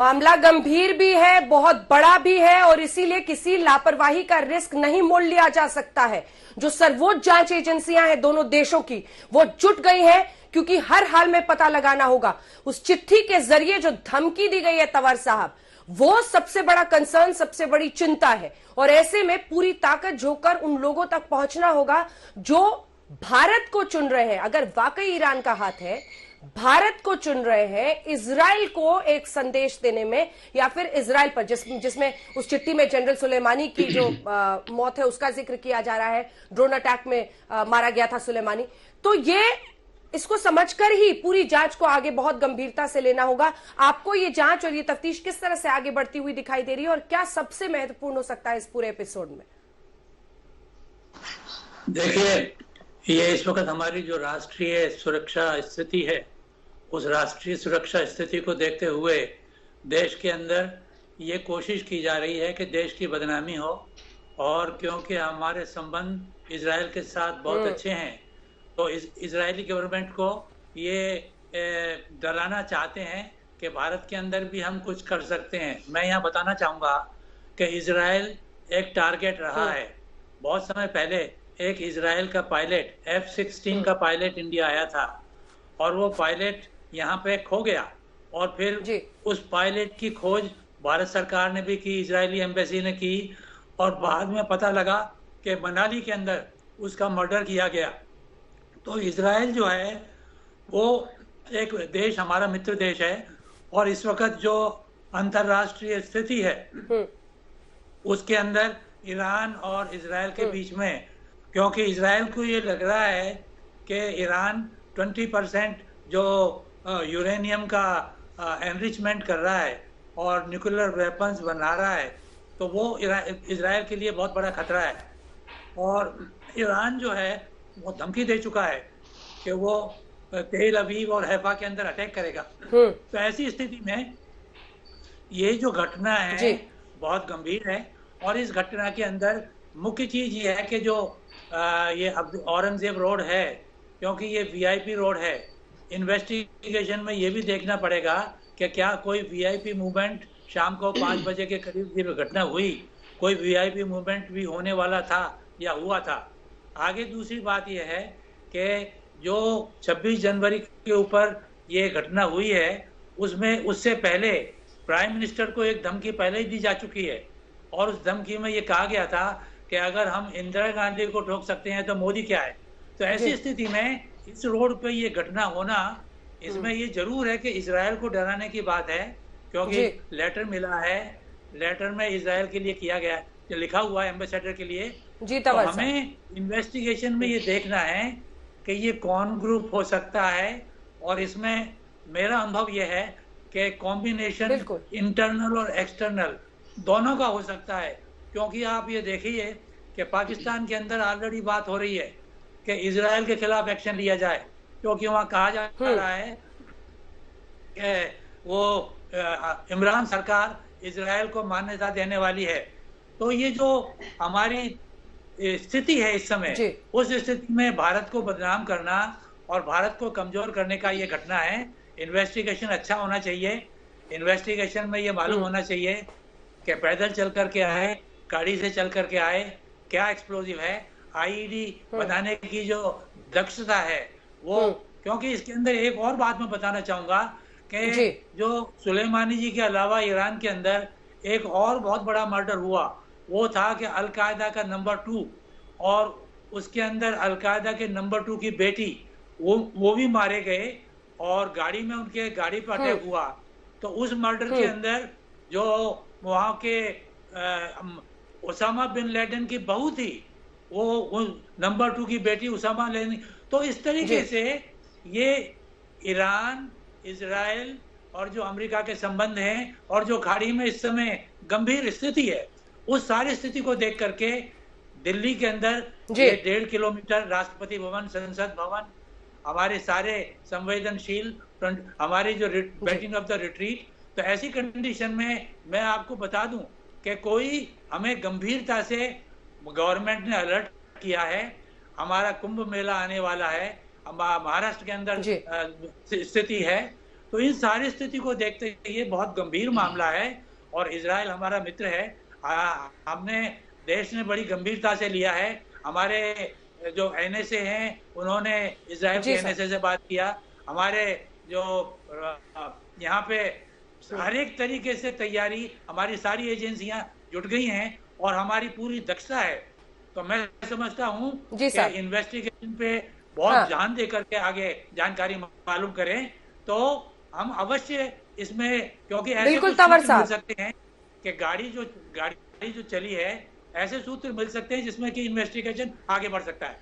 मामला गंभीर भी है, बहुत बड़ा भी है और इसीलिए किसी लापरवाही का रिस्क नहीं मोल लिया जा सकता है। जो सर्वोच्च जांच एजेंसियां हैं दोनों देशों की, वो जुट गई हैं क्योंकि हर हाल में पता लगाना होगा। उस चिट्ठी के जरिए जो धमकी दी गई है तंवर साहब, वो सबसे बड़ा कंसर्न, सबसे बड़ी चिंता है। और ऐसे में पूरी ताकत झोंककर उन लोगों तक पहुंचना होगा जो भारत को चुन रहे हैं। अगर वाकई ईरान का हाथ है, भारत को चुन रहे हैं इजराइल को एक संदेश देने में, या फिर इजराइल पर जिसमें उस चिट्ठी में जनरल सुलेमानी की जो मौत है उसका जिक्र किया जा रहा है, ड्रोन अटैक में मारा गया था सुलेमानी। तो ये इसको समझकर ही पूरी जांच को आगे बहुत गंभीरता से लेना होगा। आपको ये जांच और ये तफ्तीश किस तरह से आगे बढ़ती हुई दिखाई दे रही है और क्या सबसे महत्वपूर्ण हो सकता है इस पूरे एपिसोड में? देखिए, ये इस वक्त हमारी जो राष्ट्रीय सुरक्षा स्थिति है, उस राष्ट्रीय सुरक्षा स्थिति को देखते हुए देश के अंदर ये कोशिश की जा रही है कि देश की बदनामी हो। और क्योंकि हमारे संबंध इजराइल के साथ बहुत अच्छे हैं, तो इजरायली गवर्नमेंट को ये डराना चाहते हैं कि भारत के अंदर भी हम कुछ कर सकते हैं। मैं यहाँ बताना चाहूँगा कि इजराइल एक टारगेट रहा है। बहुत समय पहले एक इजराइल का पायलट F-16 का पायलट इंडिया आया था और वो पायलट यहाँ पे खो गया। और फिर उस पायलट की खोज भारत सरकार ने भी की, इजरायली एम्बेसी ने की, और बाद में पता लगा कि मनाली के अंदर उसका मर्डर किया गया। तो इजराइल जो है वो एक देश, हमारा मित्र देश है, और इस वक्त जो अंतर्राष्ट्रीय स्थिति है उसके अंदर ईरान और इजराइल के बीच में, क्योंकि इजराइल को ये लग रहा है कि ईरान 20% जो यूरेनियम का एनरिचमेंट कर रहा है और न्यूक्लियर वेपन्स बना रहा है, तो वो इजराइल के लिए बहुत बड़ा खतरा है। और ईरान जो है वो धमकी दे चुका है कि वो तेल अवीव और हैफा के अंदर अटैक करेगा। तो ऐसी स्थिति में ये जो घटना है बहुत गंभीर है। और इस घटना के अंदर मुख्य चीज ये है कि जो ये अब औरंगजेब रोड है, क्योंकि ये वीआईपी रोड है, इन्वेस्टिगेशन में ये भी देखना पड़ेगा कि क्या कोई वीआईपी मूवमेंट शाम को 5 बजे के करीब ये घटना हुई, कोई वीआईपी मूवमेंट भी होने वाला था या हुआ था। आगे दूसरी बात यह है कि जो 26 जनवरी के ऊपर ये घटना हुई है, उसमें उससे पहले प्राइम मिनिस्टर को एक धमकी पहले ही दी जा चुकी है, और उस धमकी में ये कहा गया था कि अगर हम इंदिरा गांधी को ठोक सकते हैं तो मोदी क्या है। तो ऐसी स्थिति में इस रोड पे ये घटना होना, इसमें ये जरूर है कि इजराइल को डराने की बात है, क्योंकि लेटर मिला है, लेटर में इजराइल के लिए किया गया, लिखा हुआ है एम्बेसडर के लिए। तो हमें इन्वेस्टिगेशन में ये देखना है कि ये कौन ग्रुप हो सकता है, और इसमें मेरा अनुभव ये है कि कॉम्बिनेशन इंटरनल और एक्सटर्नल दोनों का हो सकता है। क्योंकि आप ये देखिए कि पाकिस्तान के अंदर ऑलरेडी बात हो रही है कि इजराइल के खिलाफ एक्शन लिया जाए, क्योंकि वहाँ कहा जा रहा है कि वो इमरान सरकार इजराइल को मान्यता देने वाली है। तो ये जो हमारी स्थिति है इस समय, उस स्थिति में भारत को बदनाम करना और भारत को कमजोर करने का ये घटना है। इन्वेस्टिगेशन अच्छा होना चाहिए। इन्वेस्टिगेशन में ये मालूम होना चाहिए कि पैदल चल करके आए, गाड़ी से चल करके आए, क्या एक्सप्लोजिव है, आईईडी बनाने की जो दक्षता है वो। क्योंकि इसके अंदर एक और बात मैं बताना चाहूंगा कि जो सुलेमानी जी के अलावा ईरान के अंदर एक और बहुत बड़ा मर्डर हुआ, वो था कि अलकायदा का नंबर 2, और उसके अंदर अलकायदा के नंबर 2 की बेटी वो भी मारे गए, और गाड़ी में उनके गाड़ी पर अटैक हुआ। तो उस मर्डर के अंदर जो वहाँ के उसामा बिन लादेन की बहू थी, वो नंबर 2 की बेटी उसामा लेनी। तो इस तरीके से ये ईरान, इजराइल और जो अमेरिका के संबंध हैं, और जो खाड़ी में इस समय गंभीर स्थिति है, उस सारी स्थिति को देख करके दिल्ली के अंदर ये 1.5 किलोमीटर राष्ट्रपति भवन, संसद भवन, हमारे सारे संवेदनशील, हमारी जो बैटिंग ऑफ द रिट्रीट। तो ऐसी कंडीशन में मैं आपको बता दूं कि कोई हमें गंभीरता से गवर्नमेंट ने अलर्ट किया है। हमारा कुंभ मेला आने वाला है, महाराष्ट्र के अंदर स्थिति है, तो इन सारी स्थिति को देखते हुए ये बहुत गंभीर मामला है और इजराइल हमारा मित्र है। हमने देश ने बड़ी गंभीरता से लिया है। हमारे जो एनएसए हैं उन्होंने इजराइल के एनएसए से बात किया। हमारे जो यहाँ पे हर एक तरीके से तैयारी, हमारी सारी एजेंसियां जुट गई हैं और हमारी पूरी दक्षता है। तो मैं समझता हूँ कि इन्वेस्टिगेशन पे बहुत ध्यान दे करके आगे जानकारी मालूम करें तो हम अवश्य इसमें, क्योंकि ऐसे कुछ सूत्र मिल सकते हैं कि गाड़ी जो चली है, ऐसे सूत्र मिल सकते हैं जिसमें कि इन्वेस्टिगेशन आगे बढ़ सकता है।